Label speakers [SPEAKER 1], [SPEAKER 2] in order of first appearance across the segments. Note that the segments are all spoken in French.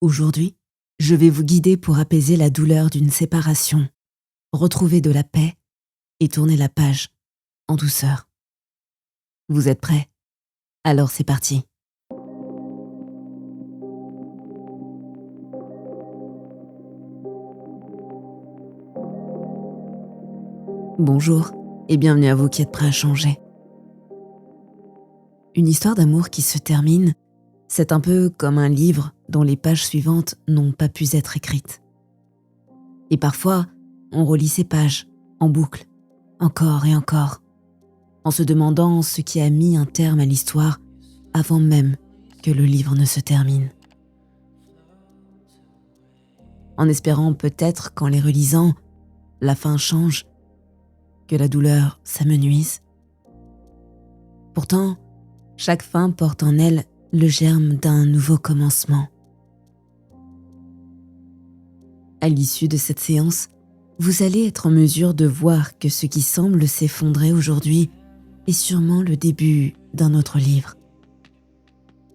[SPEAKER 1] Aujourd'hui, je vais vous guider pour apaiser la douleur d'une séparation, retrouver de la paix et tourner la page en douceur. Vous êtes prêts? Alors c'est parti. Bonjour et bienvenue à vous qui êtes prêts à changer. Une histoire d'amour qui se termine, c'est un peu comme un livre dont les pages suivantes n'ont pas pu être écrites. Et parfois, on relit ces pages en boucle, encore et encore, en se demandant ce qui a mis un terme à l'histoire avant même que le livre ne se termine. En espérant peut-être qu'en les relisant, la fin change, que la douleur s'amenuise. Pourtant, chaque fin porte en elle le germe d'un nouveau commencement. À l'issue de cette séance, vous allez être en mesure de voir que ce qui semble s'effondrer aujourd'hui est sûrement le début d'un autre livre.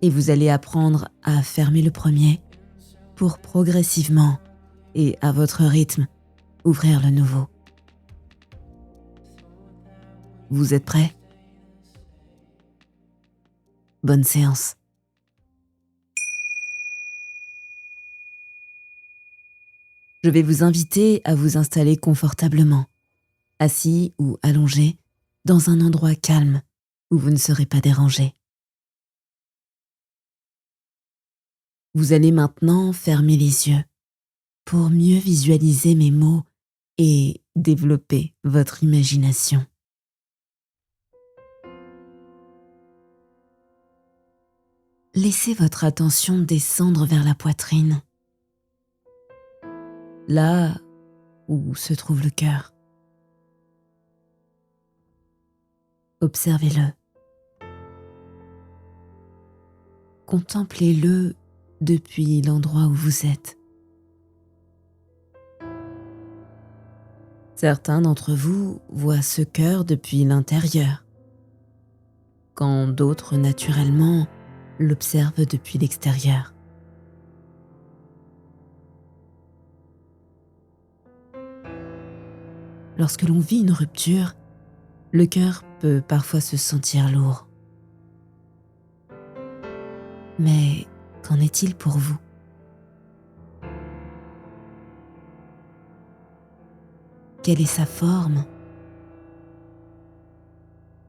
[SPEAKER 1] Et vous allez apprendre à fermer le premier pour progressivement et à votre rythme ouvrir le nouveau. Vous êtes prêts? Bonne séance. Je vais vous inviter à vous installer confortablement, assis ou allongé, dans un endroit calme où vous ne serez pas dérangé. Vous allez maintenant fermer les yeux pour mieux visualiser mes mots et développer votre imagination. Laissez votre attention descendre vers la poitrine, là où se trouve le cœur. Observez-le. Contemplez-le depuis l'endroit où vous êtes. Certains d'entre vous voient ce cœur depuis l'intérieur, quand d'autres, naturellement, l'observent depuis l'extérieur. Lorsque l'on vit une rupture, le cœur peut parfois se sentir lourd. Mais qu'en est-il pour vous? Quelle est sa forme,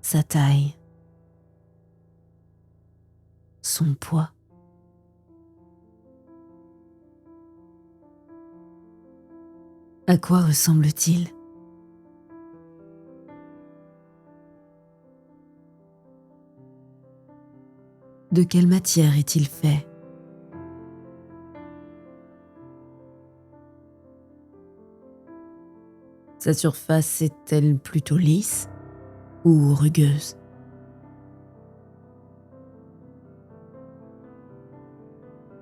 [SPEAKER 1] sa taille, son poids? À quoi ressemble-t-il? De quelle matière est-il fait? Sa surface est-elle plutôt lisse ou rugueuse?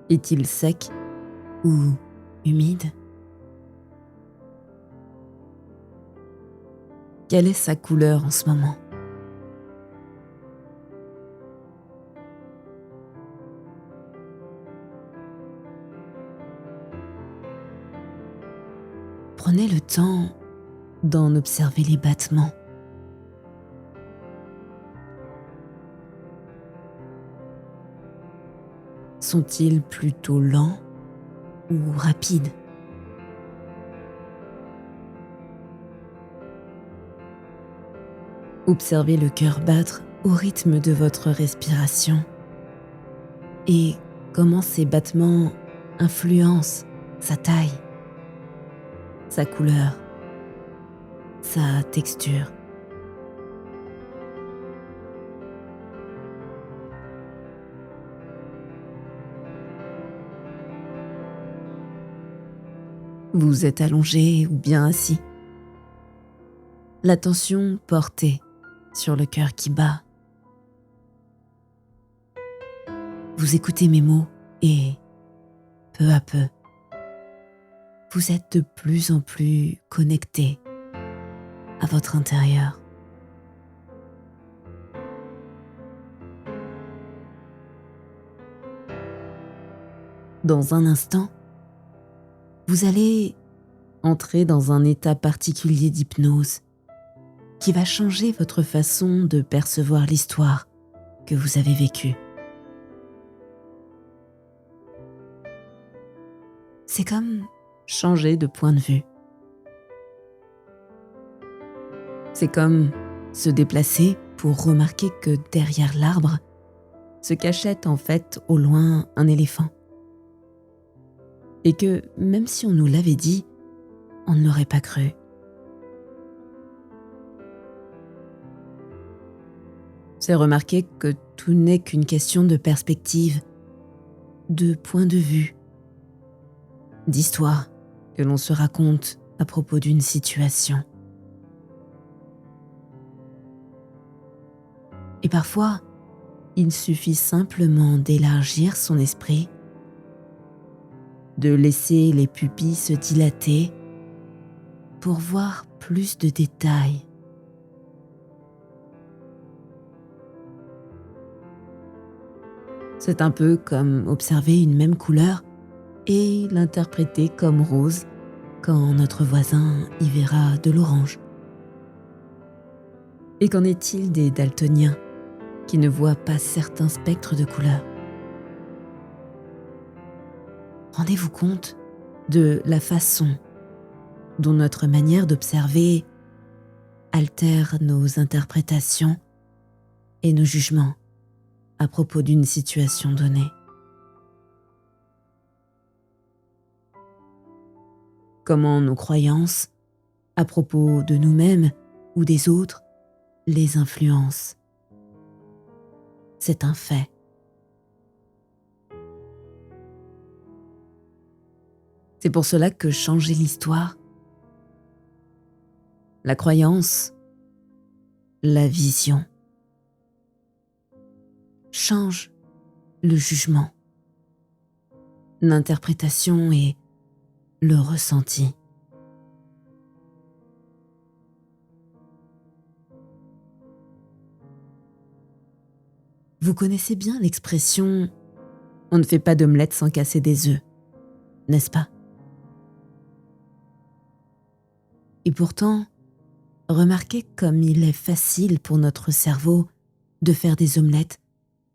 [SPEAKER 1] Est-il sec ou humide? Quelle est sa couleur en ce moment? Prenez le temps d'en observer les battements. Sont-ils plutôt lents ou rapides? Observez le cœur battre au rythme de votre respiration et comment ces battements influencent sa taille, sa couleur, sa texture. Vous êtes allongé ou bien assis. L'attention portée sur le cœur qui bat. Vous écoutez mes mots et, peu à peu, vous êtes de plus en plus connecté à votre intérieur. Dans un instant, vous allez entrer dans un état particulier d'hypnose qui va changer votre façon de percevoir l'histoire que vous avez vécue. C'est comme changer de point de vue. C'est comme se déplacer pour remarquer que derrière l'arbre se cachait en fait au loin un éléphant. Et que même si on nous l'avait dit, on ne l'aurait pas cru. C'est remarquer que tout n'est qu'une question de perspective, de point de vue, d'histoire que l'on se raconte à propos d'une situation. Et parfois, il suffit simplement d'élargir son esprit, de laisser les pupilles se dilater pour voir plus de détails. C'est un peu comme observer une même couleur et l'interpréter comme rose quand notre voisin y verra de l'orange. Et qu'en est-il des daltoniens qui ne voient pas certains spectres de couleurs? Rendez-vous compte de la façon dont notre manière d'observer altère nos interprétations et nos jugements à propos d'une situation donnée. Comment nos croyances à propos de nous-mêmes ou des autres les influencent. C'est un fait. C'est pour cela que changer l'histoire, la croyance, la vision, change le jugement, l'interprétation et le ressenti. Vous connaissez bien l'expression « on ne fait pas d'omelette sans casser des œufs », n'est-ce pas? Et pourtant, remarquez comme il est facile pour notre cerveau de faire des omelettes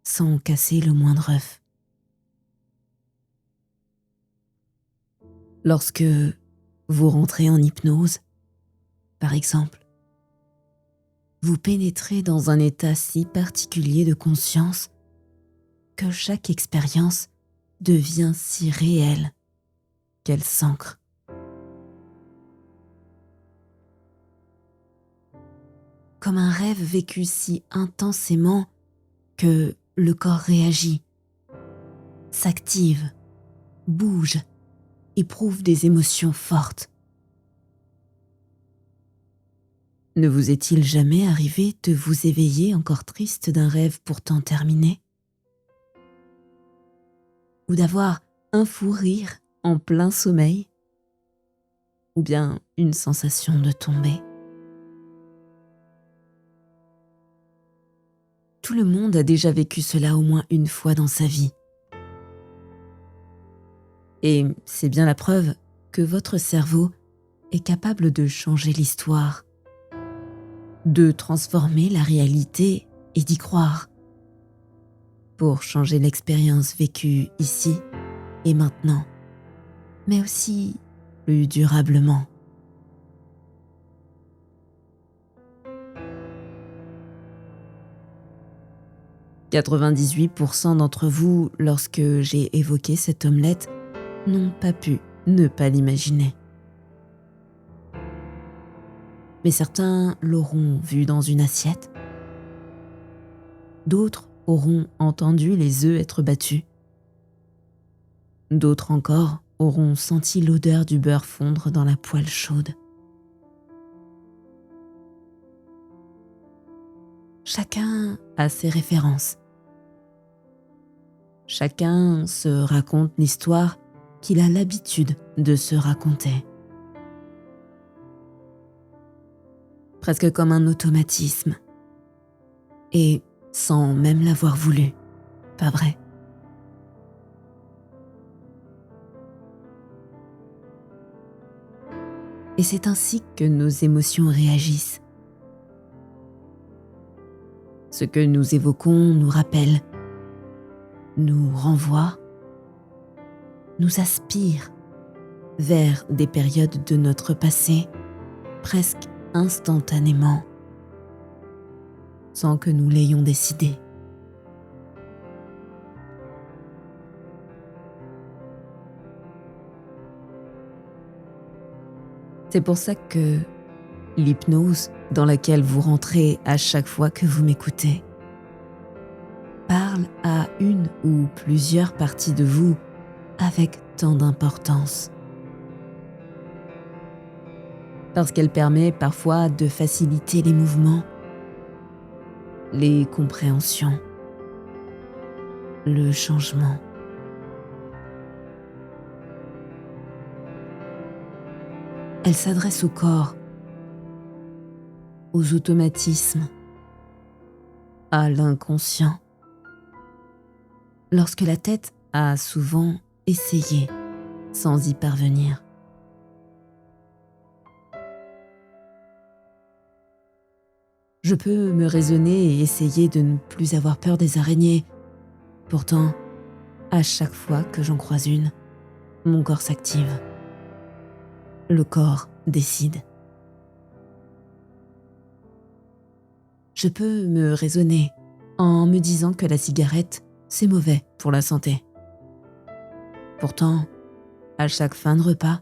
[SPEAKER 1] sans casser le moindre œuf. Lorsque vous rentrez en hypnose, par exemple, vous pénétrez dans un état si particulier de conscience que chaque expérience devient si réelle qu'elle s'ancre. Comme un rêve vécu si intensément que le corps réagit, s'active, bouge, éprouve des émotions fortes. Ne vous est-il jamais arrivé de vous éveiller encore triste d'un rêve pourtant terminé? Ou d'avoir un fou rire en plein sommeil? Ou bien une sensation de tomber? Tout le monde a déjà vécu cela au moins une fois dans sa vie. Et c'est bien la preuve que votre cerveau est capable de changer l'histoire, de transformer la réalité et d'y croire, pour changer l'expérience vécue ici et maintenant, mais aussi plus durablement. « 98% d'entre vous, lorsque j'ai évoqué cette omelette, n'ont pas pu ne pas l'imaginer. Mais certains l'auront vue dans une assiette. D'autres auront entendu les œufs être battus. D'autres encore auront senti l'odeur du beurre fondre dans la poêle chaude. Chacun a ses références. Chacun se raconte l'histoire qu'il a l'habitude de se raconter. Presque comme un automatisme. Et sans même l'avoir voulu, pas vrai? Et c'est ainsi que nos émotions réagissent. Ce que nous évoquons nous rappelle, nous renvoie, nous aspire vers des périodes de notre passé presque instantanément, sans que nous l'ayons décidé. C'est pour ça que l'hypnose dans laquelle vous rentrez à chaque fois que vous m'écoutez parle à une ou plusieurs parties de vous avec tant d'importance. Parce qu'elle permet parfois de faciliter les mouvements, les compréhensions, le changement. Elle s'adresse au corps, aux automatismes, à l'inconscient. Lorsque la tête a souvent essayé sans y parvenir. Je peux me raisonner et essayer de ne plus avoir peur des araignées. Pourtant, à chaque fois que j'en croise une, mon corps s'active. Le corps décide. Je peux me raisonner en me disant que la cigarette, c'est mauvais pour la santé. Pourtant, à chaque fin de repas,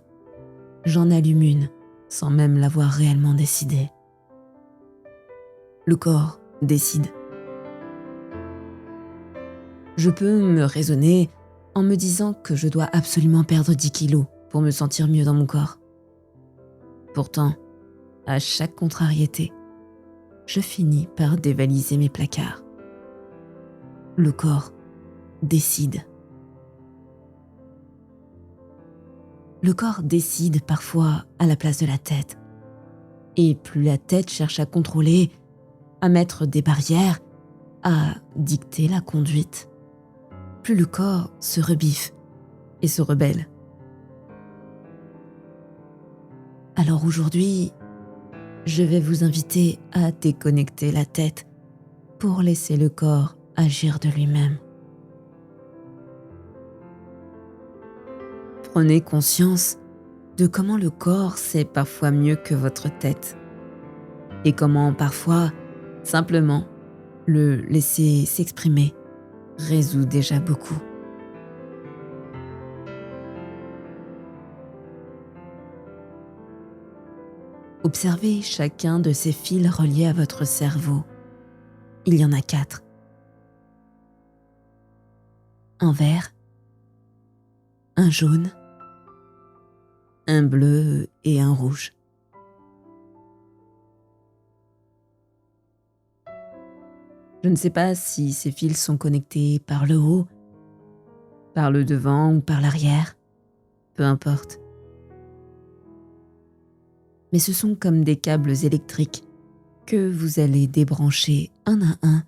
[SPEAKER 1] j'en allume une sans même l'avoir réellement décidé. Le corps décide. Je peux me raisonner en me disant que je dois absolument perdre 10 kilos pour me sentir mieux dans mon corps. Pourtant, à chaque contrariété, je finis par dévaliser mes placards. Le corps décide. Le corps décide parfois à la place de la tête. Et plus la tête cherche à contrôler, à mettre des barrières, à dicter la conduite, plus le corps se rebiffe et se rebelle. Alors aujourd'hui, je vais vous inviter à déconnecter la tête pour laisser le corps agir de lui-même. Prenez conscience de comment le corps sait parfois mieux que votre tête et comment parfois, simplement, le laisser s'exprimer résout déjà beaucoup. Observez chacun de ces fils reliés à votre cerveau. Il y en a 4. Un vert, un jaune, un bleu et un rouge. Je ne sais pas si ces fils sont connectés par le haut, par le devant ou par l'arrière, peu importe. Mais ce sont comme des câbles électriques que vous allez débrancher un à un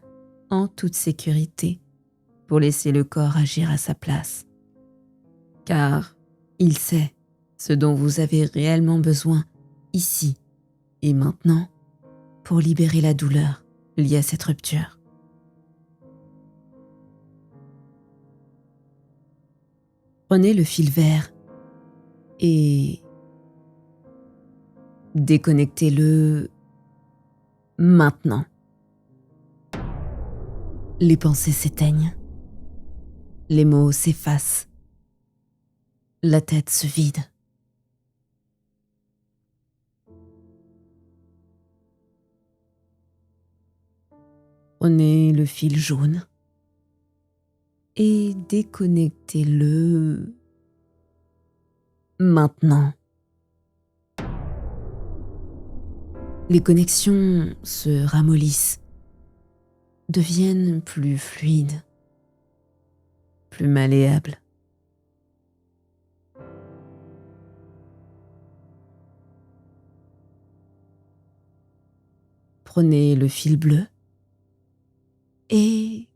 [SPEAKER 1] en toute sécurité pour laisser le corps agir à sa place. Car il sait ce dont vous avez réellement besoin ici et maintenant pour libérer la douleur liée à cette rupture. Prenez le fil vert et déconnectez-le maintenant. Les pensées s'éteignent, les mots s'effacent, la tête se vide. Prenez le fil jaune et déconnectez-le maintenant. Les connexions se ramollissent, deviennent plus fluides, plus malléables. Prenez le fil bleu et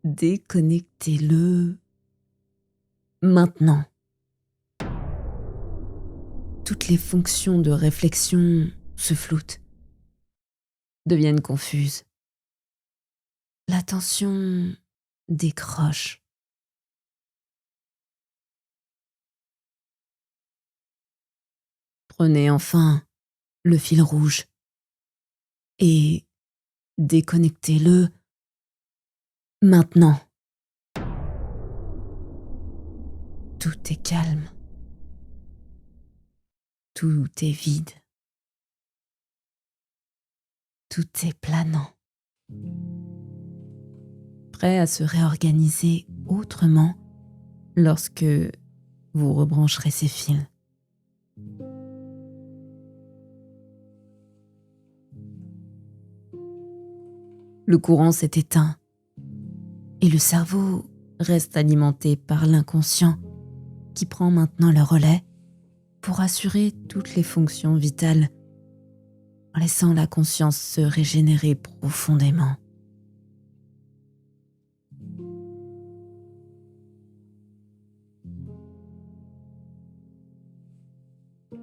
[SPEAKER 1] déconnectez-le maintenant. toutes les fonctions de réflexion se floutent, deviennent confuses. L'attention décroche. Prenez enfin le fil rouge et déconnectez-le maintenant. Tout est calme. Tout est vide. Tout est planant. Prêt à se réorganiser autrement lorsque vous rebrancherez ces fils. Le courant s'est éteint et le cerveau reste alimenté par l'inconscient qui prend maintenant le relais pour assurer toutes les fonctions vitales en laissant la conscience se régénérer profondément.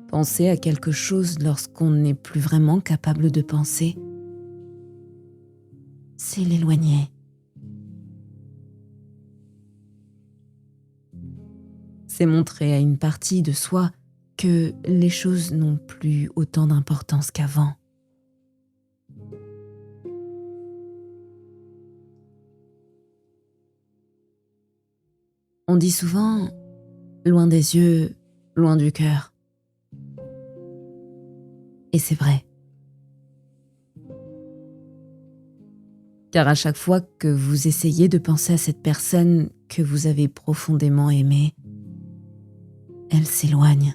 [SPEAKER 1] Penser à quelque chose lorsqu'on n'est plus vraiment capable de penser, c'est l'éloigner. C'est montrer à une partie de soi que les choses n'ont plus autant d'importance qu'avant. On dit souvent « loin des yeux, loin du cœur ». Et c'est vrai. Car à chaque fois que vous essayez de penser à cette personne que vous avez profondément aimée, elle s'éloigne.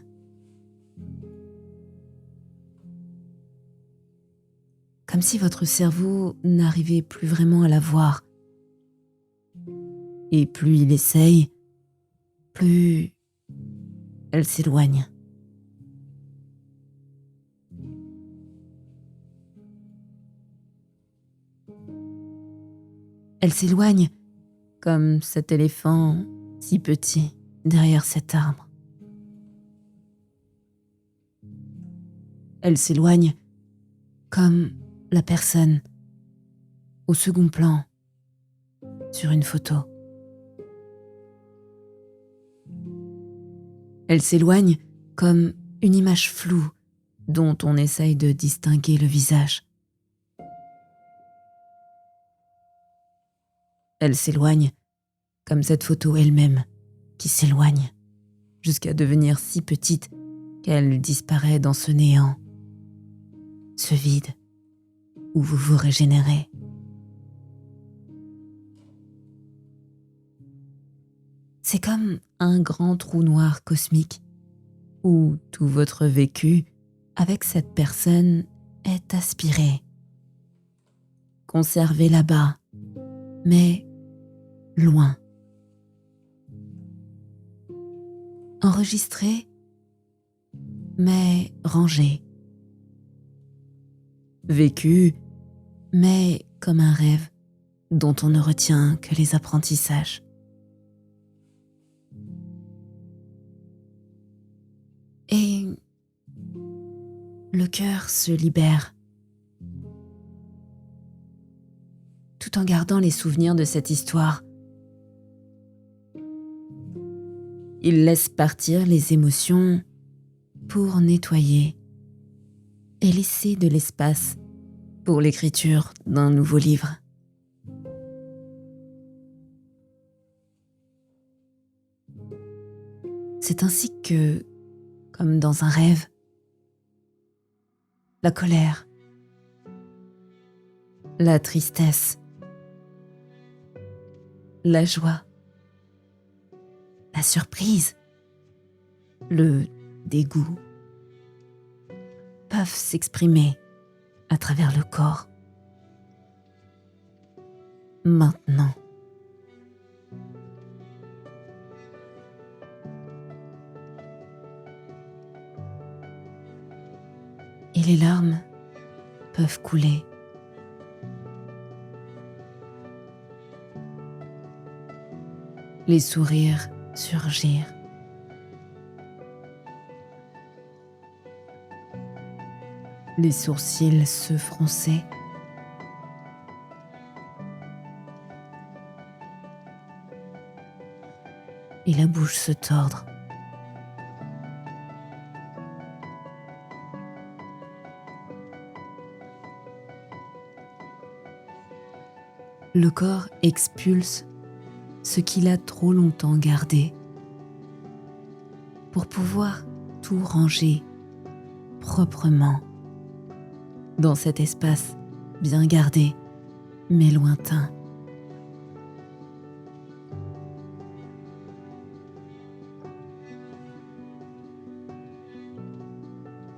[SPEAKER 1] Comme si votre cerveau n'arrivait plus vraiment à la voir. Et plus il essaye, plus elle s'éloigne. Elle s'éloigne comme cet éléphant si petit derrière cet arbre. Elle s'éloigne comme la personne au second plan sur une photo. Elle s'éloigne comme une image floue dont on essaye de distinguer le visage. Elle s'éloigne comme cette photo elle-même qui s'éloigne jusqu'à devenir si petite qu'elle disparaît dans ce néant, ce vide où vous vous régénérez. C'est comme un grand trou noir cosmique où tout votre vécu avec cette personne est aspiré, conservé là-bas, mais loin. Enregistré, mais rangé. Vécu, mais comme un rêve dont on ne retient que les apprentissages. Et le cœur se libère, tout en gardant les souvenirs de cette histoire. Il laisse partir les émotions pour nettoyer et laisser de l'espace pour l'écriture d'un nouveau livre. C'est ainsi que, comme dans un rêve, la colère, la tristesse, la joie, la surprise, le dégoût peuvent s'exprimer à travers le corps. Maintenant. Et les larmes peuvent couler. Les sourires surgir. les sourcils se froncer, et la bouche se tordre. Le corps expulse ce qu'il a trop longtemps gardé pour pouvoir tout ranger proprement dans cet espace bien gardé mais lointain.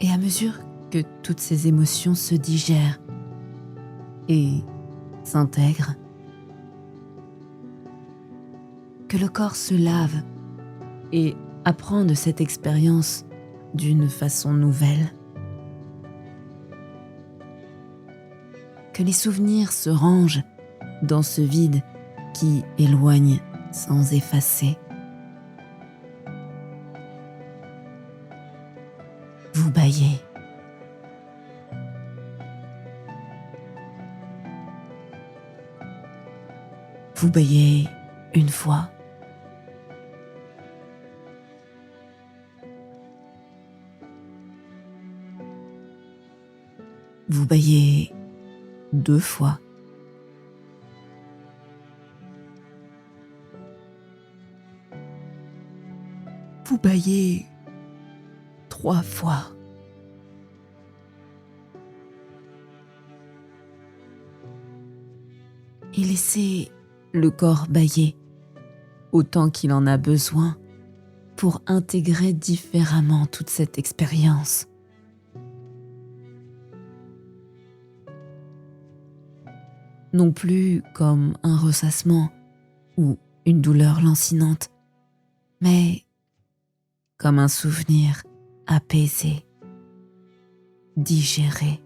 [SPEAKER 1] Et à mesure que toutes ces émotions se digèrent et s'intègrent, que le corps se lave et apprend de cette expérience d'une façon nouvelle, que les souvenirs se rangent dans ce vide qui éloigne sans effacer. Vous bâillez. Vous bâillez une fois. Vous bâillez 2 fois. Vous bâillez 3 fois. Et laissez le corps bâiller autant qu'il en a besoin pour intégrer différemment toute cette expérience. Non plus comme un ressassement ou une douleur lancinante, mais comme un souvenir apaisé, digéré.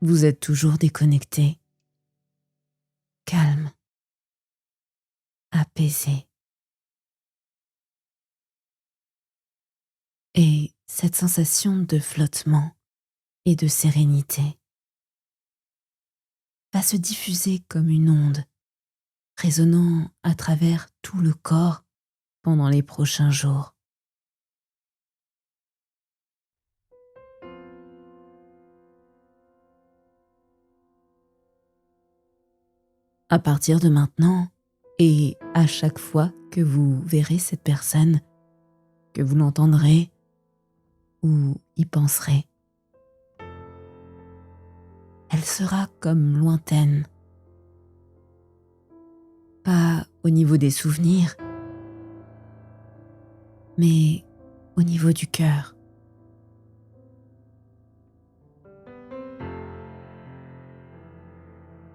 [SPEAKER 1] vous êtes toujours déconnecté, calme, apaisé. Et cette sensation de flottement et de sérénité va se diffuser comme une onde, résonnant à travers tout le corps pendant les prochains jours. À partir de maintenant, et à chaque fois que vous verrez cette personne, que vous l'entendrez ou y penserez, elle sera comme lointaine, pas au niveau des souvenirs, mais au niveau du cœur.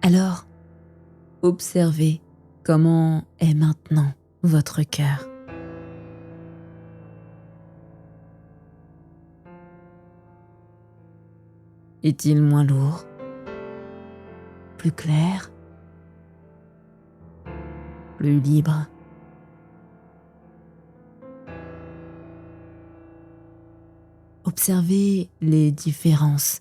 [SPEAKER 1] Alors, observez comment est maintenant votre cœur. Est-il moins lourd, plus clair, plus libre? Observez les différences.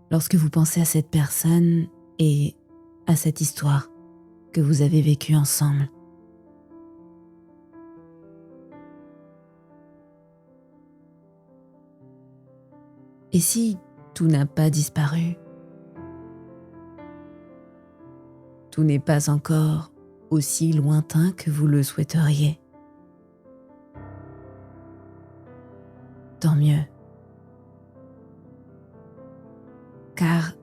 [SPEAKER 1] Lorsque vous pensez à cette personne et à cette histoire que vous avez vécue ensemble. Et si tout n'a pas disparu, tout n'est pas encore aussi lointain que vous le souhaiteriez, tant mieux. Car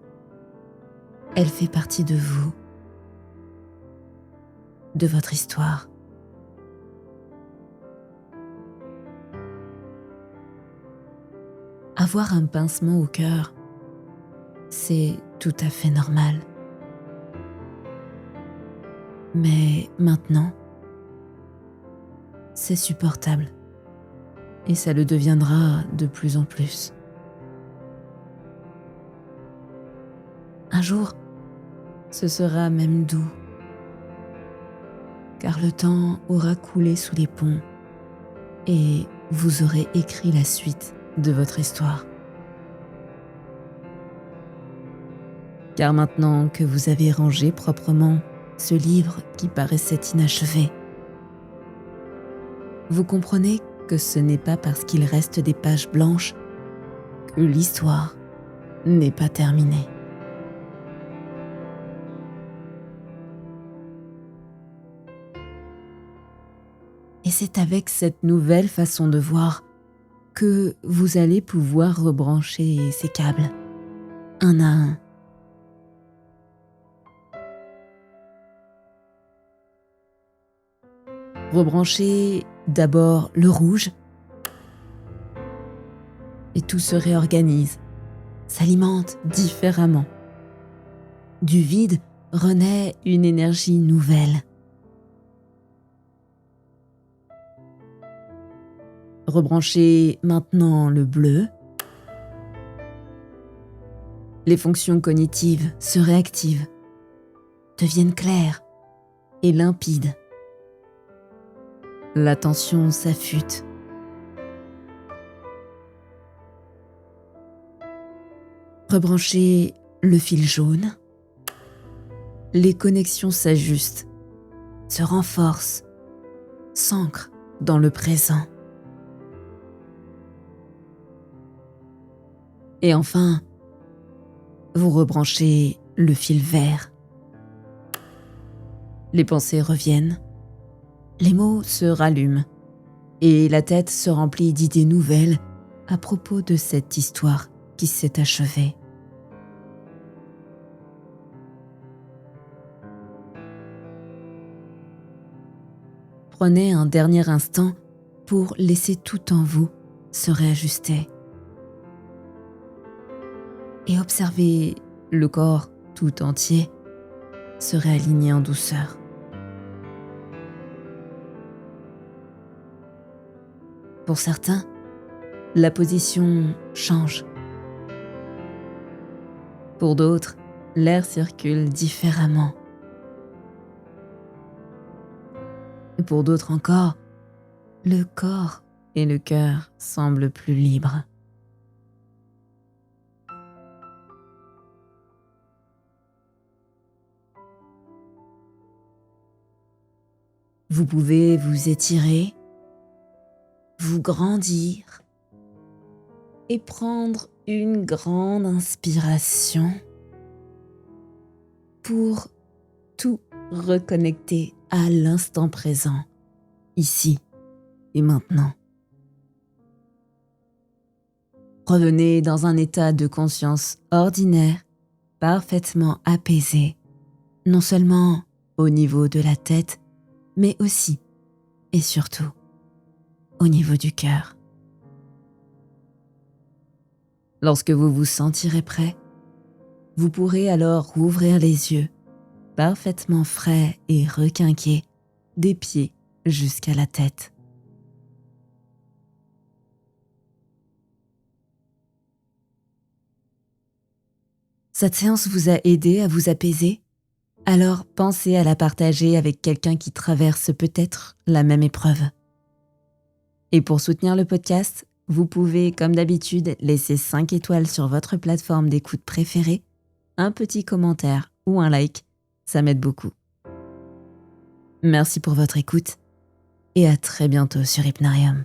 [SPEAKER 1] elle fait partie de vous, de votre histoire. Avoir un pincement au cœur, c'est tout à fait normal. Mais maintenant, c'est supportable et ça le deviendra de plus en plus. Un jour, ce sera même doux, car le temps aura coulé sous les ponts et vous aurez écrit la suite de votre histoire. Car maintenant que vous avez rangé proprement ce livre qui paraissait inachevé, vous comprenez que ce n'est pas parce qu'il reste des pages blanches que l'histoire n'est pas terminée. Et c'est avec cette nouvelle façon de voir que vous allez pouvoir rebrancher ces câbles, un à un. Rebranchez d'abord le rouge et tout se réorganise, s'alimente différemment. Du vide renaît une énergie nouvelle. Rebranchez maintenant le bleu. Les fonctions cognitives se réactivent, deviennent claires et limpides. L'attention s'affûte. Rebranchez le fil jaune. Les connexions s'ajustent, se renforcent, s'ancrent dans le présent. Et enfin, vous rebranchez le fil vert. Les pensées reviennent, les mots se rallument et la tête se remplit d'idées nouvelles à propos de cette histoire qui s'est achevée. Prenez un dernier instant pour laisser tout en vous se réajuster. Et observez le corps tout entier se réaligner en douceur. Pour certains, la position change Pour d'autres, l'air circule différemment. Et pour d'autres encore, le corps et le cœur semblent plus libres. Vous pouvez vous étirer, vous grandir et prendre une grande inspiration pour tout reconnecter à l'instant présent, ici et maintenant. Revenez dans un état de conscience ordinaire, parfaitement apaisé, non seulement au niveau de la tête, mais aussi et surtout au niveau du cœur. Lorsque vous vous sentirez prêt, vous pourrez alors rouvrir les yeux, parfaitement frais et requinqués, des pieds jusqu'à la tête. Cette séance vous a aidé à vous apaiser? Alors pensez à la partager avec quelqu'un qui traverse peut-être la même épreuve. Et pour soutenir le podcast, vous pouvez, comme d'habitude, laisser 5 étoiles sur votre plateforme d'écoute préférée, un petit commentaire ou un like, ça m'aide beaucoup. Merci pour votre écoute et à très bientôt sur Hypnarium.